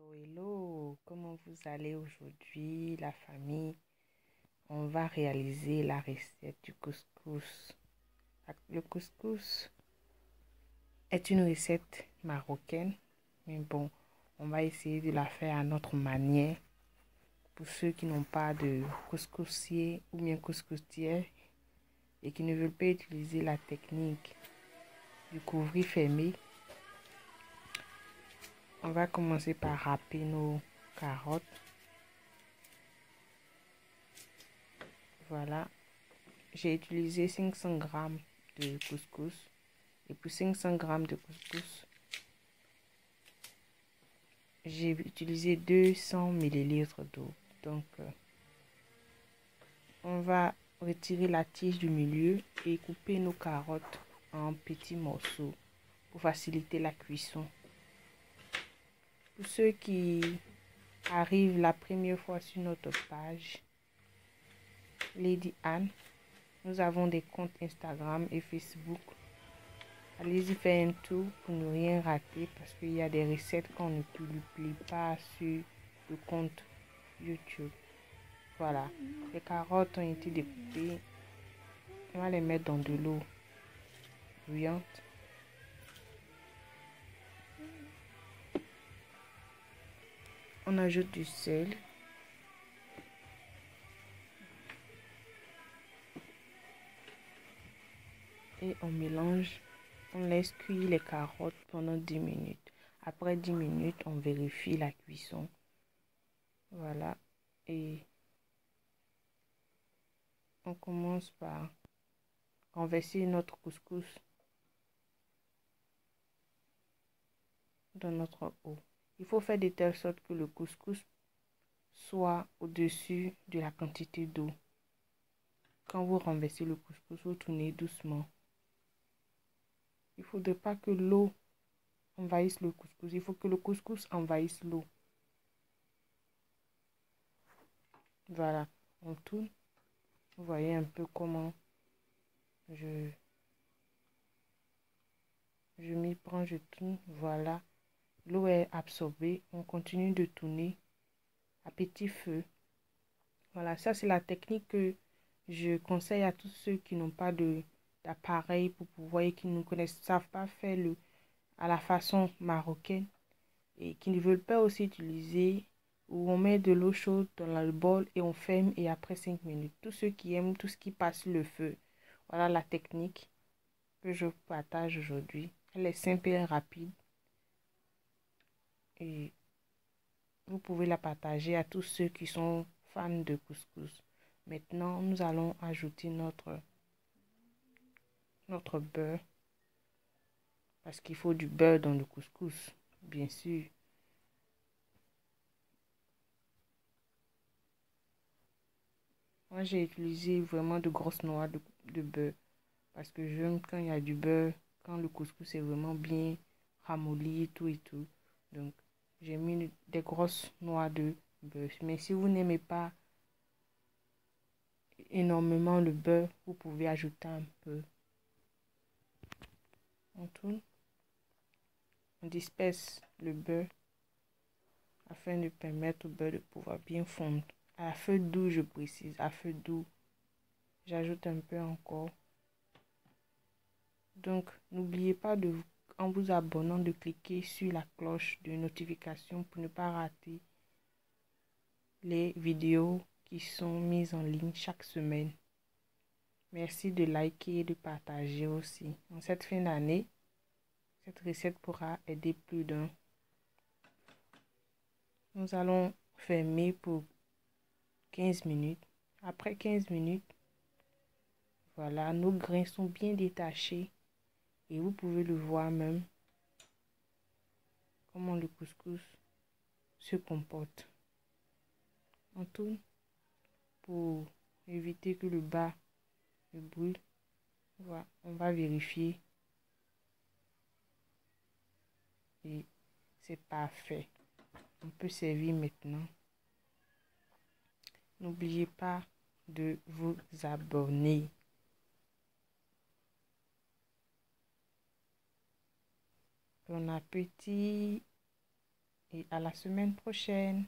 Hello, comment vous allez aujourd'hui, la famille? On va réaliser la recette du couscous. Le couscous est une recette marocaine, mais bon, on va essayer de la faire à notre manière. Pour ceux qui n'ont pas de couscoussier ou bien couscoustière et qui ne veulent pas utiliser la technique du couvrir fermé, on va commencer par râper nos carottes. Voilà, j'ai utilisé 500 grammes de couscous. Et pour 500 grammes de couscous, j'ai utilisé 200 millilitres d'eau. Donc, on va retirer la tige du milieu et couper nos carottes en petits morceaux pour faciliter la cuisson. Pour ceux qui arrivent la première fois sur notre page, Lady Anne, nous avons des comptes Instagram et Facebook. Allez-y faire un tour pour ne rien rater parce qu'il y a des recettes qu'on ne publie pas sur le compte YouTube. Voilà, les carottes ont été découpées. On va les mettre dans de l'eau bouillante. On ajoute du sel. Et on mélange. On laisse cuire les carottes pendant 10 minutes. Après 10 minutes, on vérifie la cuisson. Voilà. Et on commence par renverser notre couscous dans notre eau. Il faut faire de telle sorte que le couscous soit au-dessus de la quantité d'eau. Quand vous renversez le couscous, vous tournez doucement. Il ne faudrait pas que l'eau envahisse le couscous. Il faut que le couscous envahisse l'eau. Voilà, on tourne. Vous voyez un peu comment je m'y prends, je tourne. Voilà, l'eau est absorbée. On continue de tourner à petit feu. Voilà, ça c'est la technique que je conseille à tous ceux qui n'ont pas d'appareil pour pouvoir et qui ne savent pas faire à la façon marocaine et qui ne veulent pas aussi utiliser où on met de l'eau chaude dans le bol et on ferme et après 5 minutes. Tous ceux qui aiment tout ce qui passe sur le feu. Voilà la technique que je partage aujourd'hui. Elle est simple et rapide et vous pouvez la partager à tous ceux qui sont fans de couscous. Maintenant, nous allons ajouter notre beurre parce qu'il faut du beurre dans le couscous, bien sûr. Moi, j'ai utilisé vraiment de grosses noix de beurre parce que j'aime quand il y a du beurre, quand le couscous est vraiment bien ramolli et tout. Donc, j'ai mis des grosses noix de beurre. Mais si vous n'aimez pas énormément le beurre, vous pouvez ajouter un peu. On tourne. On disperse le beurre afin de permettre au beurre de pouvoir bien fondre. À feu doux, je précise, à feu doux. J'ajoute un peu encore. Donc, n'oubliez pas en vous abonnant, de cliquer sur la cloche de notification pour ne pas rater les vidéos qui sont mises en ligne chaque semaine. Merci de liker et de partager aussi. En cette fin d'année, cette recette pourra aider plus d'un. Nous allons fermer pour 15 minutes. Après 15 minutes, voilà, nos grains sont bien détachés. Et vous pouvez le voir même comment le couscous se comporte. On tourne pour éviter que le bas ne brûle. Voilà, on va vérifier. Et c'est parfait. On peut servir maintenant. N'oubliez pas de vous abonner. Bon appétit et à la semaine prochaine.